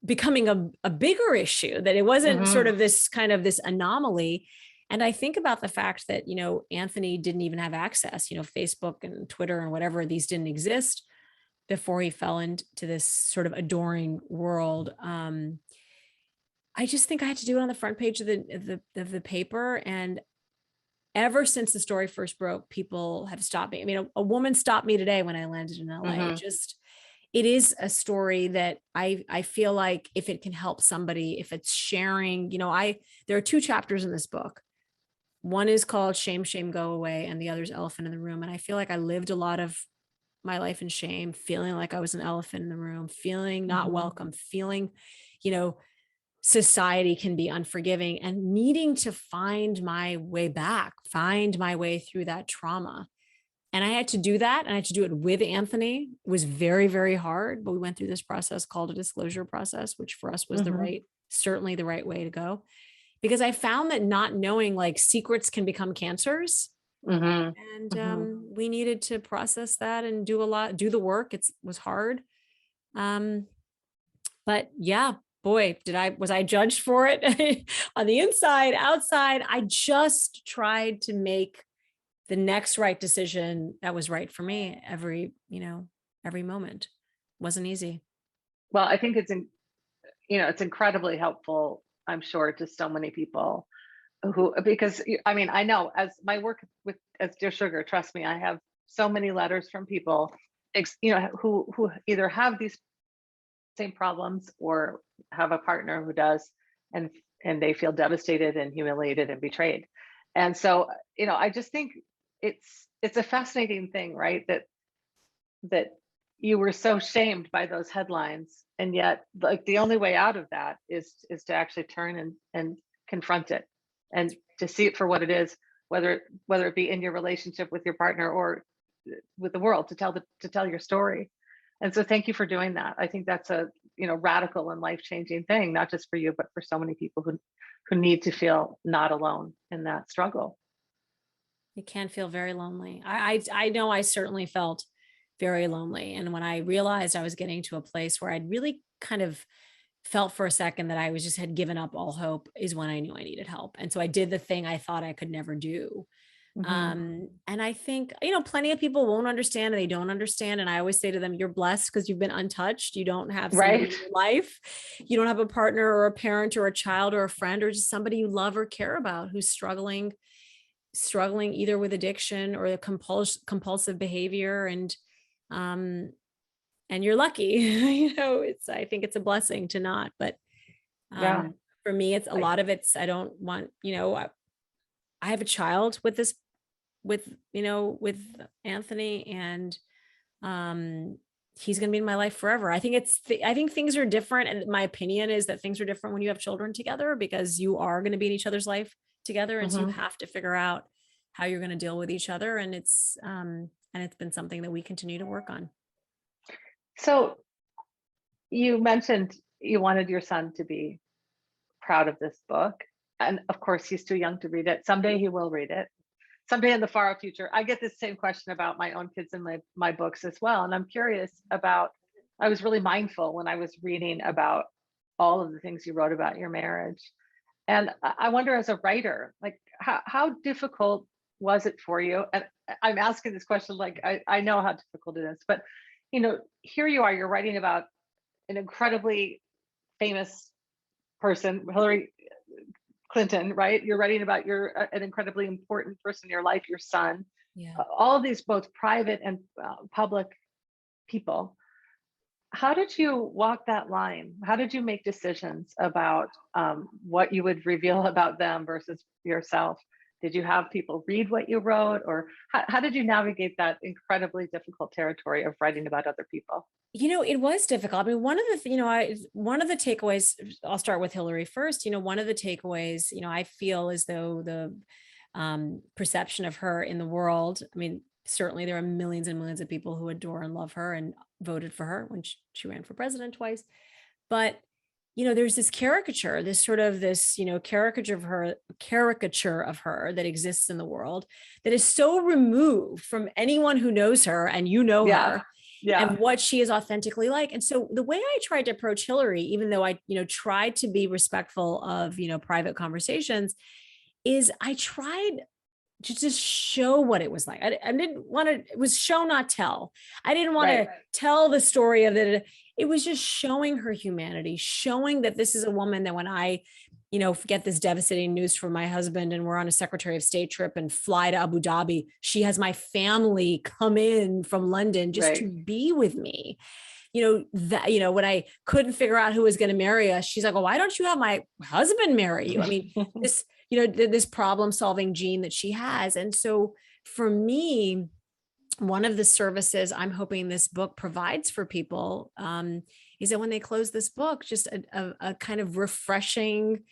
becoming a bigger issue, that it wasn't sort of this kind of this anomaly. And I think about the fact that, you know, Anthony didn't even have access, you know, Facebook and Twitter and whatever, these didn't exist before he fell into this sort of adoring world. I just think I had to do it on the front page of the paper. And ever since the story first broke, people have stopped me. I mean, a woman stopped me today when I landed in LA. It is a story that I feel like if it can help somebody, if it's sharing, you know, there are two chapters in this book. One is called Shame, Shame, Go Away, and the other is Elephant in the Room. And I feel like I lived a lot of my life in shame, feeling like I was an elephant in the room, feeling not welcome, feeling, you know, society can be unforgiving, and needing to find my way back, find my way through that trauma. And I had to do that. And I had to do it with Anthony. It was very, very hard, but we went through this process called a disclosure process, which for us was certainly the right way to go. because I found that not knowing, like, secrets can become cancers. Mhm. And Mhm. we needed to process that and do the work. It was hard. Um, but yeah, boy, was I judged for it on the inside, outside. I just tried to make the next right decision that was right for me every moment. Wasn't easy. Well, I think it's incredibly helpful, I'm sure, to so many people who, because I mean, I know as my work with as Dear Sugar, trust me, I have so many letters from people, who either have these same problems or have a partner who does, and they feel devastated and humiliated and betrayed. And so, I just think it's a fascinating thing, right? That you were so shamed by those headlines, and yet, like, the only way out of that is to actually turn and confront it, and to see it for what it is, whether it be in your relationship with your partner or with the world, to tell your story. And so thank you for doing that. I think that's a radical and life-changing thing, not just for you, but for so many people who need to feel not alone in that struggle. It can feel very lonely. I know I certainly felt very lonely. And when I realized I was getting to a place where I'd really kind of felt for a second that I was just had given up all hope, is when I knew I needed help. And so I did the thing I thought I could never do. Mhm. And I think, plenty of people won't understand, and they don't understand. And I always say to them, you're blessed because you've been untouched. You don't have somebody in Right. your life. You don't have a partner or a parent or a child or a friend or just somebody you love or care about who's struggling either with addiction or the compulsive behavior. Um, and you're lucky, I think it's a blessing to not, but Yeah. for me, it's a I, lot of I don't want, I have a child with with Anthony, and he's going to be in my life forever. I think I think things are different. And my opinion is that things are different when you have children together, because you are going to be in each other's life together. And so you mhm. have to figure out how you're going to deal with each other. And it's been something that we continue to work on. So you mentioned you wanted your son to be proud of this book. And of course, he's too young to read it. Someday he will read it. Someday in the far future. I get this same question about my own kids and my books as well. And I'm curious about, I was really mindful when I was reading about all of the things you wrote about your marriage. And I wonder, as a writer, like, how difficult was it for you? And I'm asking this question like I know how difficult it is, but here you are, you're writing about an incredibly famous person, Hillary Clinton, right? You're writing about an incredibly important person in your life, your son. Yeah. All of these, both private and public people. How did you walk that line? How did you make decisions about what you would reveal about them versus yourself? Did you have people read what you wrote, or how did you navigate that incredibly difficult territory of writing about other people? It was difficult. I mean, one of the takeaways, I'll start with Hillary first. One of the takeaways, I feel as though the perception of her in the world, I mean, certainly there are millions and millions of people who adore and love her and voted for her when she ran for president twice. But, there's this caricature, caricature of her that exists in the world that is so removed from anyone who knows her, and Yeah, her, yeah, and what she is authentically like. And so the way I tried to approach Hillary, even though I, tried to be respectful of, private conversations, is I tried to just show what it was like. I didn't want to, it was show, not tell. I didn't want right. to tell the story of it. It was just showing her humanity, showing that this is a woman that when I, get this devastating news from my husband and we're on a Secretary of State trip and fly to Abu Dhabi, she has my family come in from London just to Right. be with me. When I couldn't figure out who was going to marry us, she's like, "Oh, why don't you have my husband marry you?" I mean, this problem solving gene that she has. And so for me, one of the services I'm hoping this book provides for people is that when they close this book, just a kind of refreshing,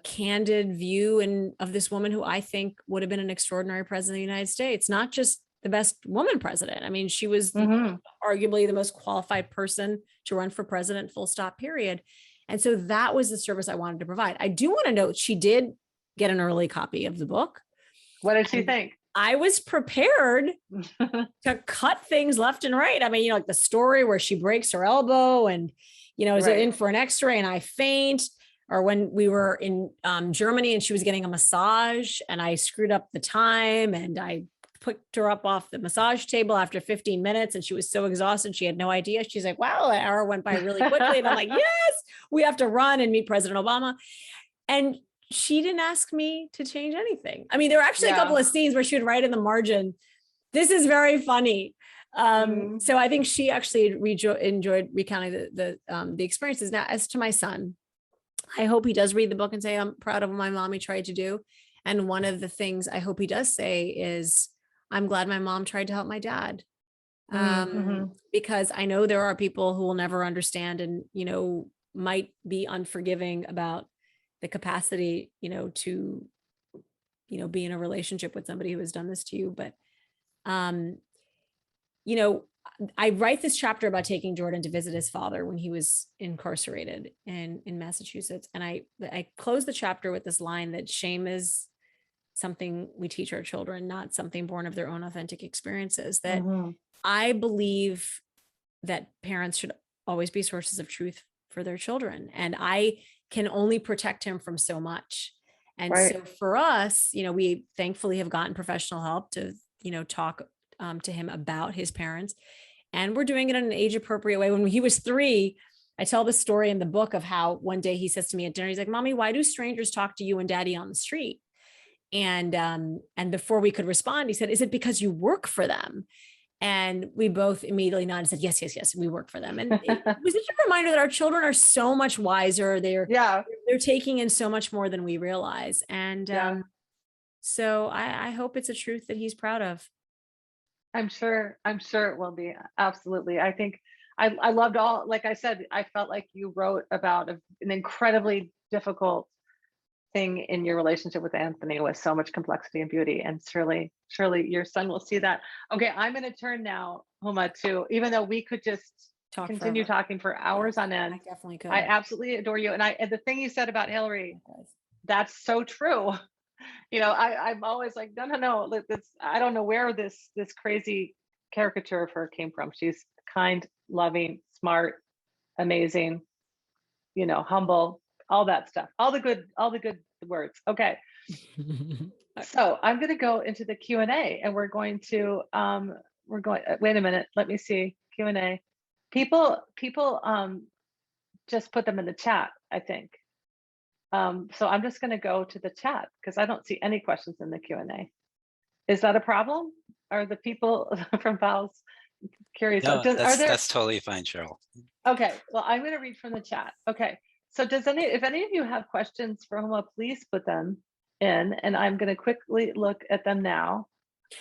candid view of this woman who I think would have been an extraordinary president of the United States, not just the best woman president. I mean, she was Mhm. arguably the most qualified person to run for president, full stop, period. And so that was the service I wanted to provide. I do want to note she did get an early copy of the book. What did she think? I was prepared to cut things left and right. I mean, like the story where she breaks her elbow and, is in for an x-ray and I faint, or when we were in Germany and she was getting a massage and I screwed up the time and I picked her up off the massage table after 15 minutes and she was so exhausted. She had no idea. She's like, wow, an hour went by really quickly. And I'm like, yes, we have to run and meet President Obama. And she didn't ask me to change anything. I mean, there were actually a couple of scenes where she would write in the margin, this is very funny. So I think she actually enjoyed recounting the experiences. Now, as to my son, I hope he does read the book and say, I'm proud of what my mommy tried to do. And one of the things I hope he does say is, I'm glad my mom tried to help my dad. Because I know there are people who will never understand and, might be unforgiving about the capacity, to, be in a relationship with somebody who has done this to you. But, I write this chapter about taking Jordan to visit his father when he was incarcerated in Massachusetts. And I close the chapter with this line that shame is something we teach our children, not something born of their own authentic experiences. That I believe that parents should always be sources of truth for their children. And I can only protect him from so much. And so for us, we thankfully have gotten professional help to, talk to him about his parents. And we're doing it in an age appropriate way. When he was 3, I tell the story in the book of how one day he says to me at dinner, he's like, Mommy, why do strangers talk to you and Daddy on the street? And before we could respond, he said, is it because you work for them? And we both immediately nodded and said, yes, we work for them. And it was just a reminder that our children are so much wiser. They're taking in so much more than we realize. And so I hope it's a truth that he's proud of. I'm sure it will be. Absolutely. I think I loved all, like I said, I felt like you wrote about an incredibly difficult thing in your relationship with Anthony with so much complexity and beauty. And surely your son will see that. Okay, I'm going to turn now, Huma, to, even though we could just continue talking for hours on end. I definitely could. I absolutely adore you. And the thing you said about Hillary, that's so true. I'm always like, no, I don't know where this crazy caricature of her came from. She's kind, loving, smart, amazing, humble, all that stuff, all the good words. Okay. So I'm going to go into the Q&A and we're going, wait a minute, let me see, Q&A. People just put them in the chat, I think. So I'm just going to go to the chat because I don't see any questions in the Q&A. Is that a problem? Are the people from Powell's curious? No, that's totally fine, Cheryl. Okay, well, I'm going to read from the chat. Okay, so if any of you have questions for Huma, please put them in, and I'm going to quickly look at them now.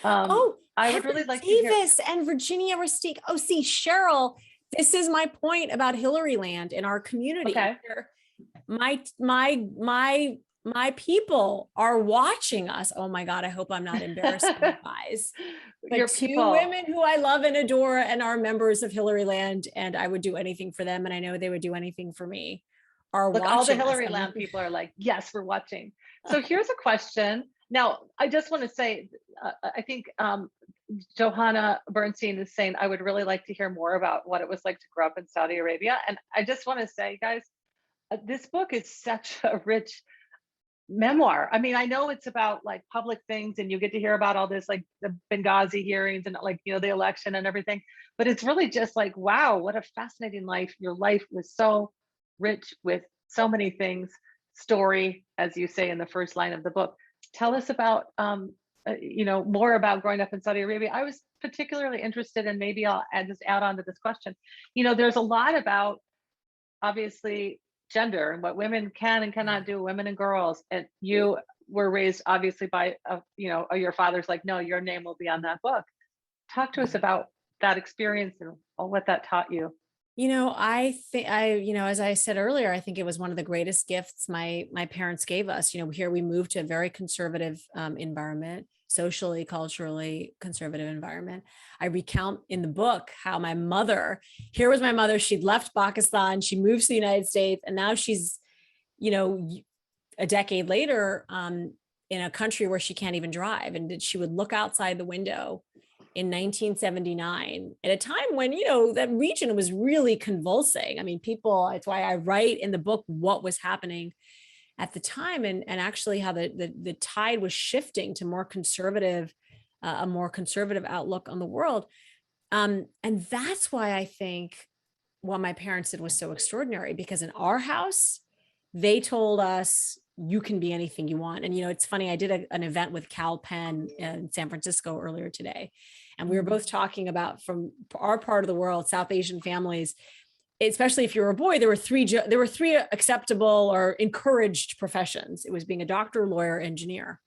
I would really like Davis to hear. And Virginia Rustique. Oh, see, Cheryl, this is my point about Hillary Land in our community. Okay. My people are watching us. Oh my God, I hope I'm not embarrassing you guys. But Your 2 people. women who I love and adore and are members of Hillary Land, and I would do anything for them, and I know they would do anything for me, are watching. All the Hillary Land people are like, yes, we're watching. So here's a question. Now, I just want to say, I think Johanna Bernstein is saying, I would really like to hear more about what it was like to grow up in Saudi Arabia. And I just want to say, guys, this book is such a rich memoir. I mean, I know it's about like public things and you get to hear about all this, like the Benghazi hearings and like, the election and everything, but it's really just like, wow, what a fascinating life. Your life was so rich with so many things, story, as you say in the first line of the book. Tell us about, more about growing up in Saudi Arabia. I was particularly interested, and maybe I'll just add on to this question. There's a lot about, obviously, gender and what women can and cannot do, women and girls. And you were raised obviously by, your father's like, no, your name will be on that book. Talk to us about that experience and what that taught you. I think as I said earlier, I think it was one of the greatest gifts my parents gave us. Here we moved to a very conservative environment, socially, culturally conservative environment. I recount in the book how my mother, here was my mother, she'd left Pakistan, she moved to the United States, and now she's, a decade later, in a country where she can't even drive. And she would look outside the window in 1979 at a time when, that region was really convulsing. I mean, it's why I write in the book what was happening at the time, and actually how the tide was shifting to more conservative, a more conservative outlook on the world. And that's why I think what my parents did was so extraordinary, because in our house, they told us, you can be anything you want. And, it's funny, I did an event with Cal Penn in San Francisco earlier today. And we were both talking about, from our part of the world, South Asian families, especially if you were a boy, there were three acceptable or encouraged professions. It was being a doctor, lawyer, engineer.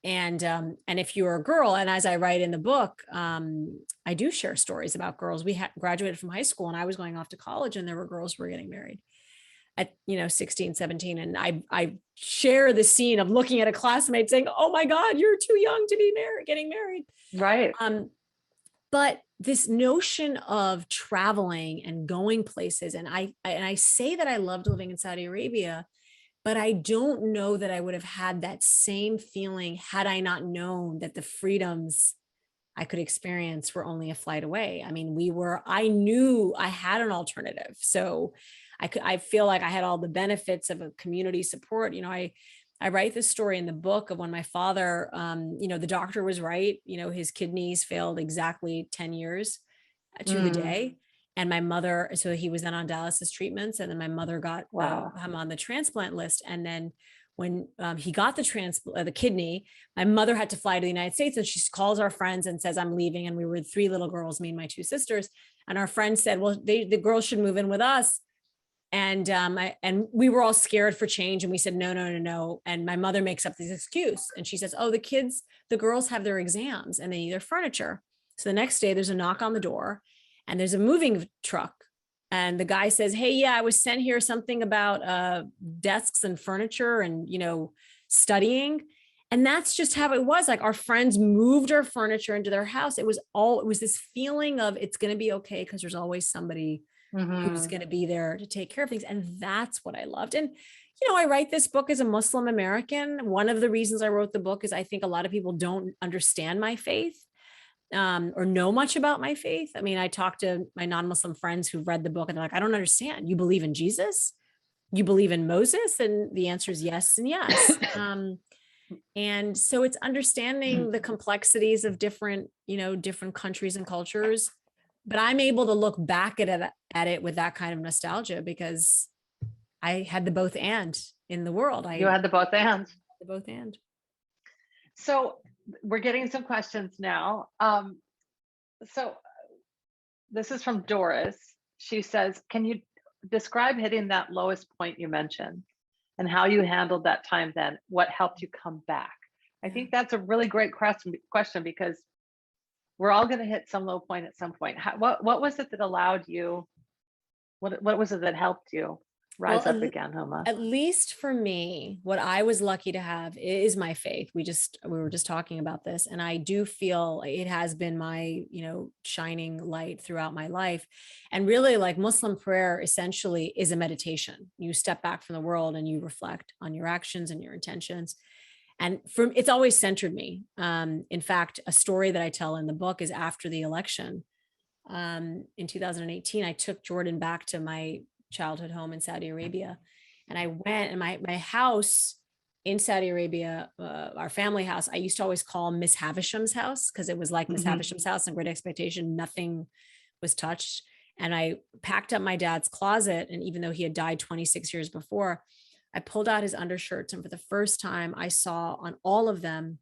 And if you were a girl, and as I write in the book, I do share stories about girls. We graduated from high school and I was going off to college, and there were girls who were getting married at 16, 17. And I share the scene of looking at a classmate saying, oh my God, you're too young to be getting married. Right. But this notion of traveling and going places, and I say that I loved living in Saudi Arabia, but I don't know that I would have had that same feeling had I not known that the freedoms I could experience were only a flight away. I mean, I knew I had an alternative. So I feel like I had all the benefits of a community support. I write this story in the book of when my father, the doctor was right. His kidneys failed exactly 10 years to the day. And my mother, so he was then on dialysis treatments, and then my mother got him on the transplant list. And then when he got the kidney, my mother had to fly to the United States, and she calls our friends and says, I'm leaving. And we were 3 little girls, me and my 2 sisters. And our friends said, well, the girls should move in with us. And we were all scared for change. And we said, no. And my mother makes up this excuse. And she says, oh, the girls have their exams and they need their furniture. So the next day there's a knock on the door and there's a moving truck. And the guy says, hey, yeah, I was sent here something about desks and furniture and, studying. And that's just how it was. Like, our friends moved our furniture into their house. It was this feeling of, it's going to be okay, because there's always somebody who's going to be there to take care of things. And that's what I loved. And, I write this book as a Muslim American. One of the reasons I wrote the book is I think a lot of people don't understand my faith, or know much about my faith. I mean, I talk to my non-Muslim friends who've read the book and they're like, I don't understand. You believe in Jesus? You believe in Moses? And the answer is yes and yes. And so it's understanding the complexities of different countries and cultures. But I'm able to look back at it with that kind of nostalgia, because I had the both and in the world. You had the both and. The both and. So we're getting some questions now. So this is from Doris. She says, can you describe hitting that lowest point you mentioned and how you handled that time then? What helped you come back? I think that's a really great question, because we're all going to hit some low point at some point. What was it that allowed you? What was it that helped you rise up again, Huma? At least for me, what I was lucky to have is my faith. We were just talking about this, and I do feel it has been my, shining light throughout my life. And really, like, Muslim prayer essentially is a meditation. You step back from the world and you reflect on your actions and your intentions. And it's always centered me. In fact, a story that I tell in the book is after the election in 2018, I took Jordan back to my childhood home in Saudi Arabia. And I went, and my house in Saudi Arabia, our family house, I used to always call Miss Havisham's house, because it was like Miss Havisham's house and Great Expectation. Nothing was touched. And I packed up my dad's closet. And even though he had died 26 years before, I pulled out his undershirts, and for the first time I saw on all of them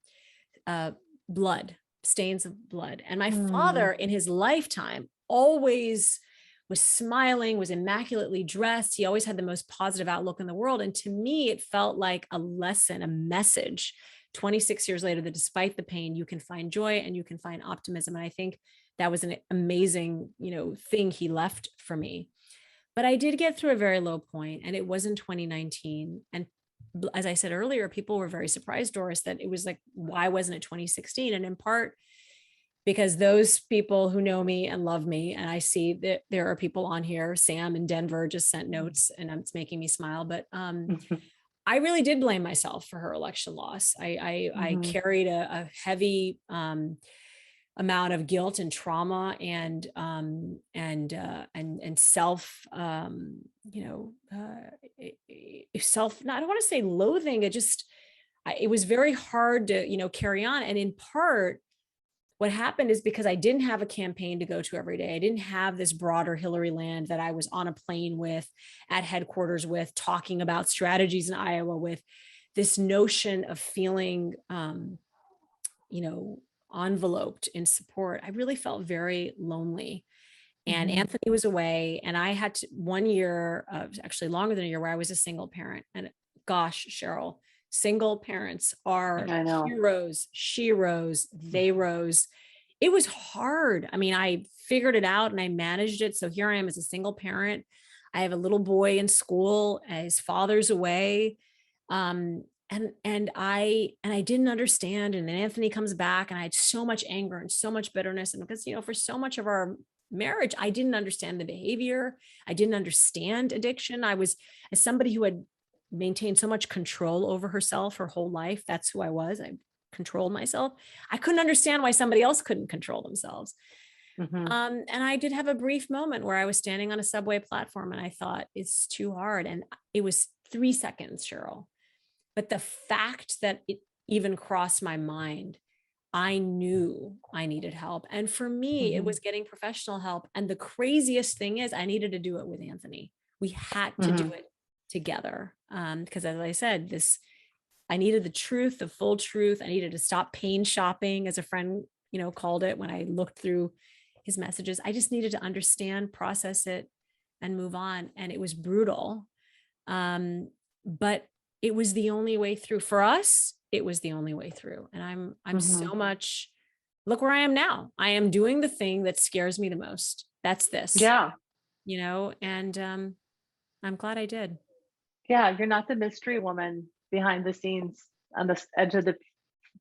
blood, stains of blood. And my father in his lifetime always was smiling, was immaculately dressed. He always had the most positive outlook in the world. And to me, it felt like a lesson, a message 26 years later, that despite the pain, you can find joy and you can find optimism. And I think that was an amazing, thing he left for me. But I did get through a very low point, and it was in 2019. And as I said earlier, people were very surprised, Doris, that it was like, why wasn't it 2016? And in part, because those people who know me and love me, and I see that there are people on here, Sam in Denver just sent notes and it's making me smile, but I really did blame myself for her election loss. I carried a heavy amount of guilt and trauma and self, self, not, I don't want to say loathing. It was very hard to, carry on. And in part, what happened is because I didn't have a campaign to go to every day. I didn't have this broader Hillary land that I was on a plane with, at headquarters with, talking about strategies in Iowa with. This notion of feeling, enveloped in support. I really felt very lonely. And Anthony was away, and I had 1 year, actually longer than a year, where I was a single parent. And gosh, Cheryl, single parents are heroes, sheroes, they rose. It was hard. I mean, I figured it out and I managed it. So here I am as a single parent. I have a little boy in school, his father's away. And I didn't understand. And then Anthony comes back, and I had so much anger and so much bitterness. And because, for so much of our marriage, I didn't understand the behavior. I didn't understand addiction. I was, as somebody who had maintained so much control over herself her whole life, that's who I was. I controlled myself. I couldn't understand why somebody else couldn't control themselves. And I did have a brief moment where I was standing on a subway platform and I thought, it's too hard. And it was 3 seconds, Cheryl. But the fact that it even crossed my mind, I knew I needed help. And for me, it was getting professional help. And the craziest thing is I needed to do it with Anthony. We had to do it together. Because as I said, I needed the truth, the full truth. I needed to stop pain shopping, as a friend, called it when I looked through his messages. I just needed to understand, process it, and move on. And it was brutal. But it was the only way through for us. It was the only way through. And I'm so much, look where I am now. I am doing the thing that scares me the most. That's this. Yeah. And I'm glad I did. Yeah. You're not the mystery woman behind the scenes on the edge of the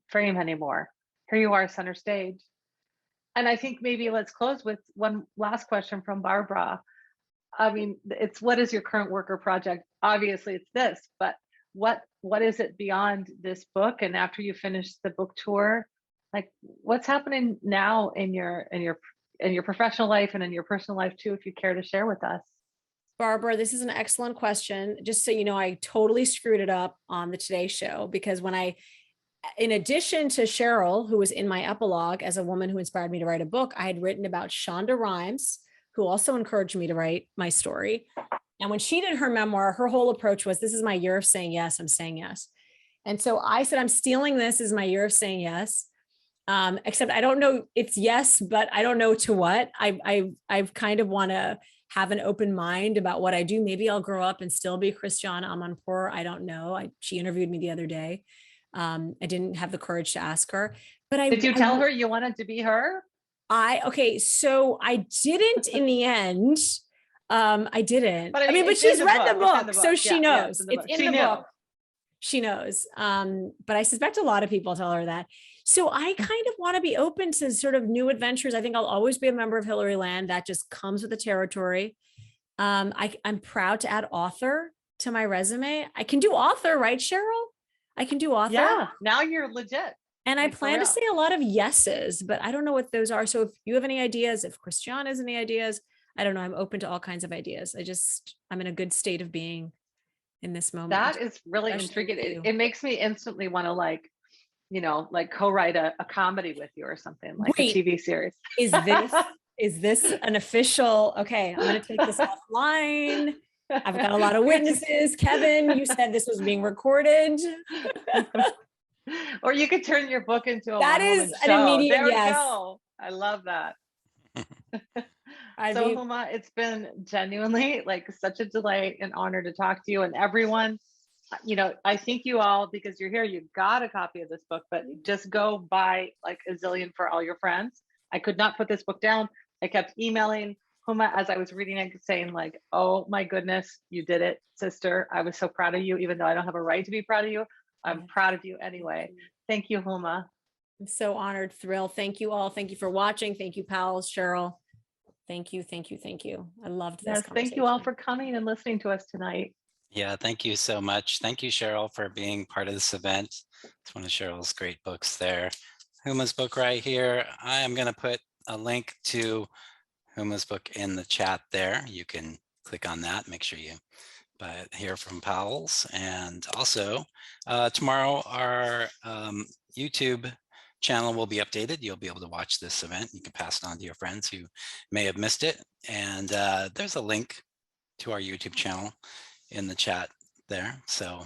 frame anymore. Here you are, center stage. And I think maybe let's close with one last question from Barbara. I mean, it's, what is your current work or project? Obviously it's this, but what is it beyond this book? And after you finish the book tour, like what's happening now in your professional life and in your personal life too, if you care to share with us? Barbara, this is an excellent question. Just so you know, I totally screwed it up on the Today Show, because in addition to Cheryl, who was in my epilogue as a woman who inspired me to write a book, I had written about Shonda Rhimes, who also encouraged me to write my story. And when she did her memoir, her whole approach was, this is my year of saying yes, I'm saying yes. And so I said, I'm stealing this as my year of saying yes. Except I don't know, it's yes, but I don't know to what. I kind of want to have an open mind about what I do. Maybe I'll grow up and still be Christiana Amanpour. I don't know. She interviewed me the other day. I didn't have the courage to ask her, but did you tell her you wanted to be her? So I didn't in the end. I didn't. But but she's read the book, so she knows. It's in the book. She knows. But I suspect a lot of people tell her that. So I kind of want to be open to sort of new adventures. I think I'll always be a member of Hillary Land. That just comes with the territory. I'm proud to add author to my resume. I can do author, right, Cheryl? I can do author. Yeah, now you're legit. And I plan to say a lot of yeses, but I don't know what those are. So if you have any ideas, if Christiana has any ideas, I don't know. I'm open to all kinds of ideas. I'm in a good state of being in this moment. That is really intriguing. It makes me instantly want to co-write a comedy with you or something, like a TV series. Is this an official? Okay, I'm going to take this offline. I've got a lot of witnesses. Kevin, you said this was being recorded. Or you could turn your book into a that is an show. Immediate there yes. We go. I love that. Huma, it's been genuinely such a delight and honor to talk to you, and everyone. I think you all, because you're here, you got a copy of this book, but just go buy a zillion for all your friends. I could not put this book down. I kept emailing Huma, as I was reading it, saying like, oh my goodness, you did it, sister. I was so proud of you, even though I don't have a right to be proud of you. I'm proud of you anyway. Thank you, Huma. I'm so honored, thrilled. Thank you all. Thank you for watching. Thank you, Powell, Cheryl. Thank you, thank you, thank you. I loved this Yes, thank you all for coming and listening to us tonight. Yeah, thank you so much. Thank you, Cheryl, for being part of this event. It's one of Cheryl's great books there. Huma's book right here. I am going to put a link to Huma's book in the chat there. You can click on that. Make sure you buy it here from Powell's. And also tomorrow, our YouTube channel will be updated. You'll be able to watch this event. You can pass it on to your friends who may have missed it. And there's a link to our YouTube channel in the chat there. So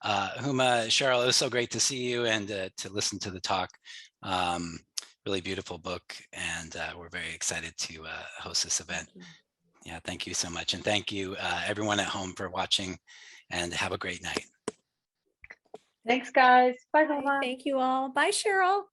Huma, Cheryl, it was so great to see you and to listen to the talk. Really beautiful book, and we're very excited to host this event. Yeah, thank you so much. And thank you everyone at home for watching, and have a great night. Thanks, guys. Bye, Huma. Thank you all. Bye, Cheryl.